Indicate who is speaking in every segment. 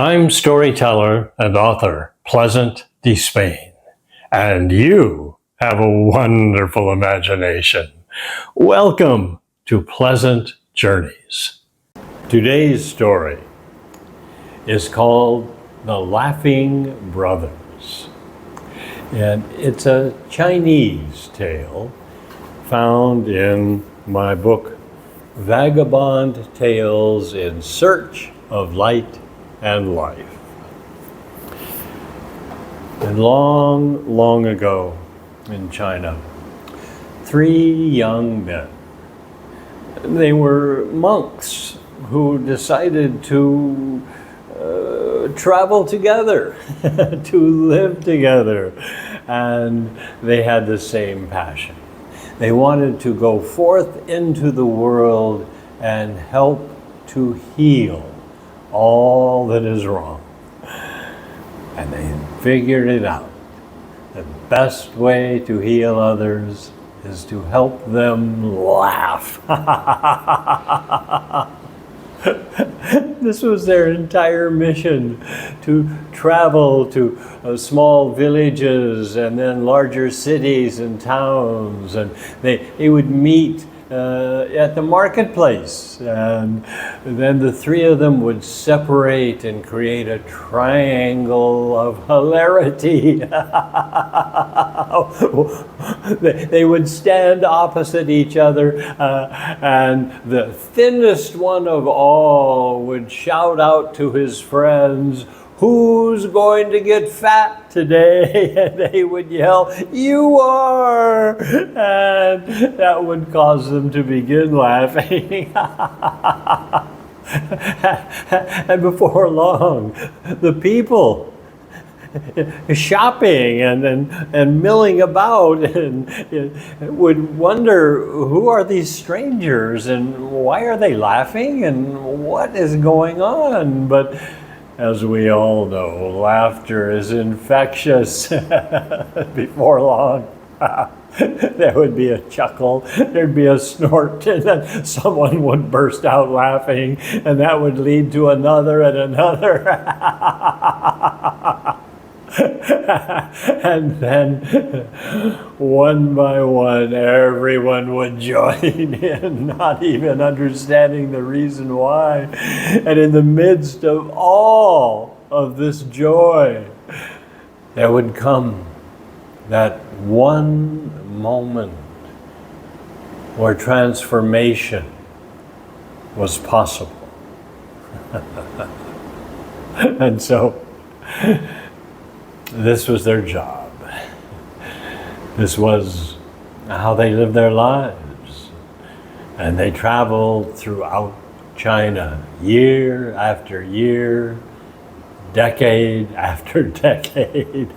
Speaker 1: I'm storyteller and author Pleasant Despain, and you have a wonderful imagination. Welcome to Pleasant Journeys. Today's story is called The Laughing Brothers, and it's a Chinese tale found in my book, Vagabond Tales in Search of Light and Life. And long, long ago in China, three young men, they were monks who decided to travel together, to live together, and they had the same passion. They wanted to go forth into the world and help to heal all that is wrong. And they figured it out. The best way to heal others is to help them laugh. This was their entire mission, to travel to small villages and then larger cities and towns, and they would meet at the marketplace, and then the three of them would separate and create a triangle of hilarity. They would stand opposite each other, and the thinnest one of all would shout out to his friends, "Who's going to get fat today?" And they would yell, "You are!" And that would cause them to begin laughing. And before long, the people shopping and milling about and would wonder, who are these strangers and why are they laughing and what is going on? But as we all know, laughter is infectious. Before long, there would be a chuckle, there'd be a snort, and then someone would burst out laughing, and that would lead to another and another. And then, one by one, everyone would join in, not even understanding the reason why. And in the midst of all of this joy, there would come that one moment where transformation was possible. And so, this was their job. This was how they lived their lives. And they traveled throughout China, year after year, decade after decade.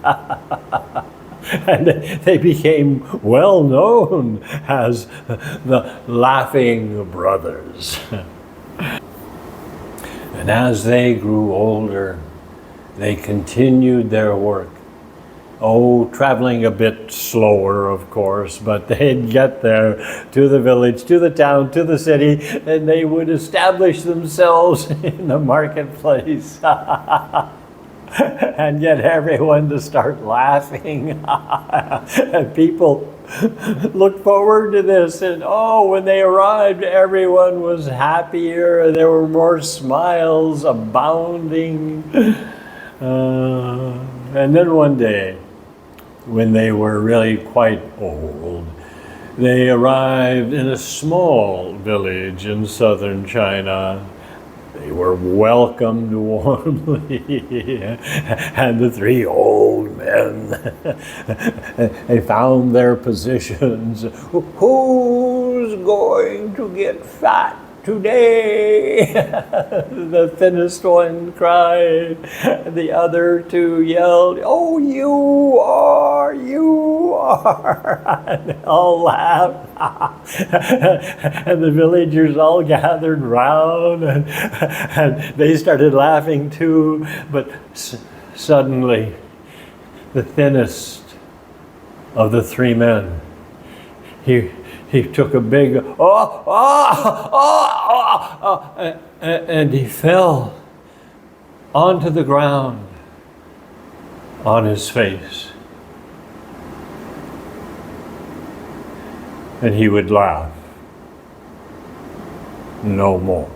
Speaker 1: And they became well known as the Laughing Brothers. And as they grew older, they continued their work. Oh, traveling a bit slower, of course, but they'd get there to the village, to the town, to the city, and they would establish themselves in the marketplace and get everyone to start laughing. And people looked forward to this, and when they arrived, everyone was happier. There were more smiles abounding. And then one day, when they were really quite old, they arrived in a small village in southern China. They were welcomed warmly, and the three old men, they found their positions. Who's going to get fat today? The thinnest one cried. The other two yelled, "Oh, you are, you are." And they all laughed. And the villagers all gathered round, and they started laughing too. But suddenly, the thinnest of the three men, he took a big and he fell onto the ground on his face. And he would laugh no more.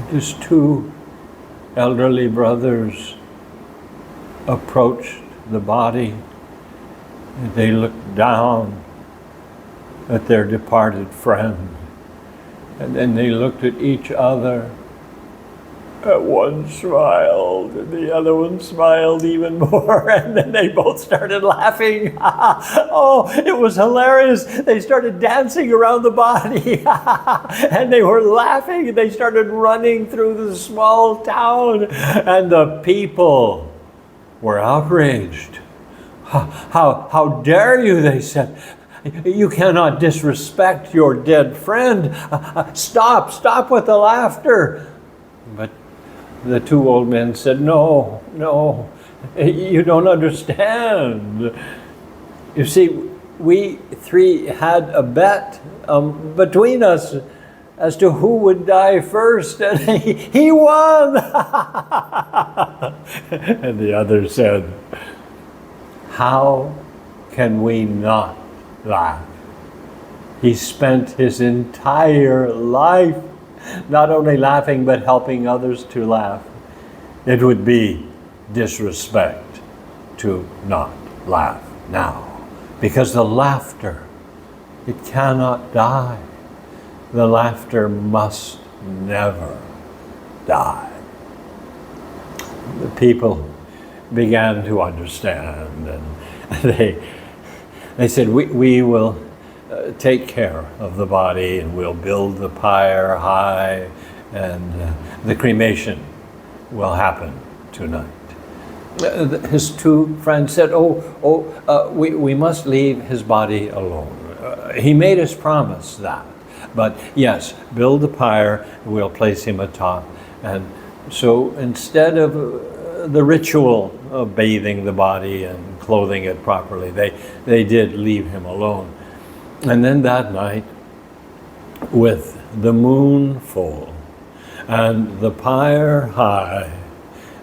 Speaker 1: His two elderly brothers approached the body. They looked down at their departed friend, and then they looked at each other. One smiled, and the other one smiled even more, and then they both started laughing. Oh, it was hilarious. They started dancing around the body, and they were laughing, and they started running through the small town, and the people were outraged. How dare you, they said. You cannot disrespect your dead friend. Stop with the laughter. But the two old men said, no, you don't understand. You see, we three had a bet between us as to who would die first, and he won. And the other said, how can we not laugh? He spent his entire life not only laughing, but helping others to laugh. It would be disrespect to not laugh now, because the laughter, it cannot die. The laughter must never die. The people began to understand, and they said, we will take care of the body, and we'll build the pyre high, and the cremation will happen tonight. His two friends said, we must leave his body alone. He made us promise that. But yes, build the pyre, we'll place him atop. And so instead of the ritual of bathing the body and clothing it properly, they did leave him alone. And then that night, with the moon full and the pyre high,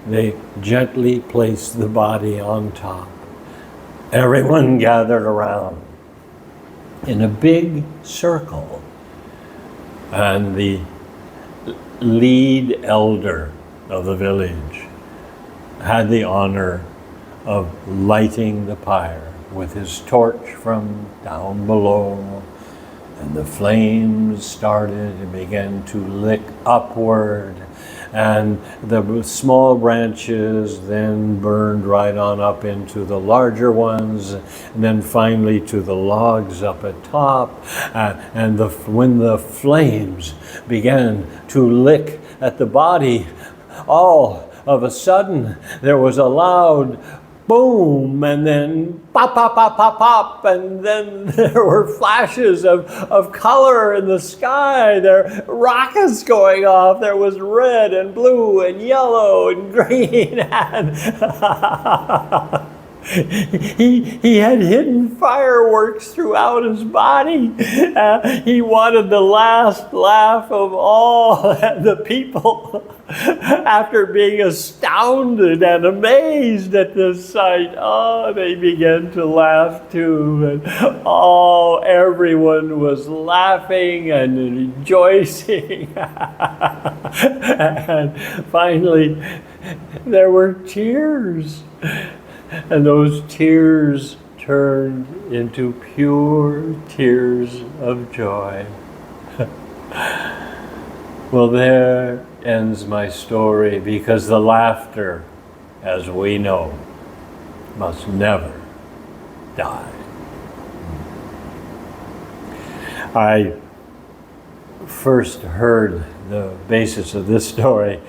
Speaker 1: they gently placed the body on top. Everyone gathered around in a big circle, and the lead elder of the village had the honor of lighting the pyre with his torch from down below, and the flames started and began to lick upward, and the small branches then burned right on up into the larger ones, and then finally to the logs up at top, and when the flames began to lick at the body, all of a sudden there was a loud boom, and then pop, pop, pop, pop, pop, and then there were flashes of color in the sky. There were rockets going off. There was red and blue and yellow and green. And he had hidden fireworks throughout his body. He wanted the last laugh of all, and the people, after being astounded and amazed at this sight, they began to laugh too. And everyone was laughing and rejoicing. And finally, there were tears. And those tears turned into pure tears of joy. Well, there ends my story, because the laughter, as we know, must never die. I first heard the basis of this story,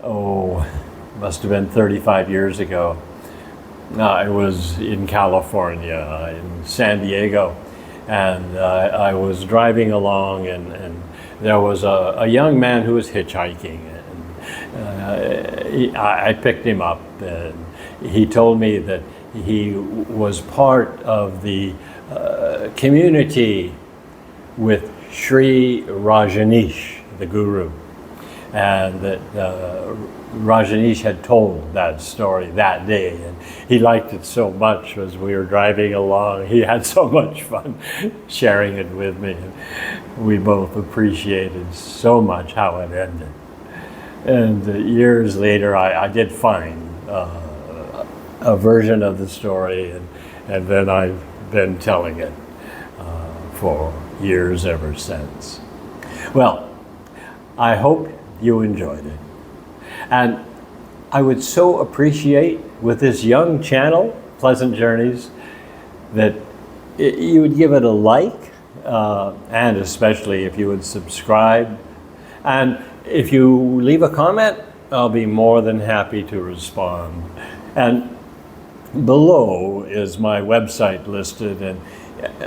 Speaker 1: must have been 35 years ago. I was in California, in San Diego, and I was driving along, and there was a young man who was hitchhiking, and I picked him up, and he told me that he was part of the community with Sri Rajneesh, the guru. and that Rajneesh had told that story that day, and he liked it so much as we were driving along. He had so much fun sharing it with me, and we both appreciated so much how it ended. And years later, I did find a version of the story, and then I've been telling it for years ever since. Well, I hope you enjoyed it. And I would so appreciate with this young channel, Pleasant Journeys, that you would give it a like, and especially if you would subscribe. And if you leave a comment, I'll be more than happy to respond. And below is my website listed, and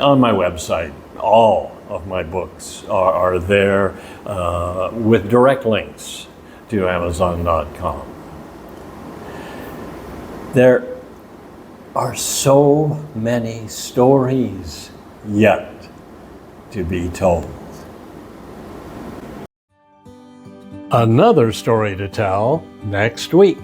Speaker 1: on my website, all of my books are there with direct links to Amazon.com. There are so many stories yet to be told. Another story to tell next week.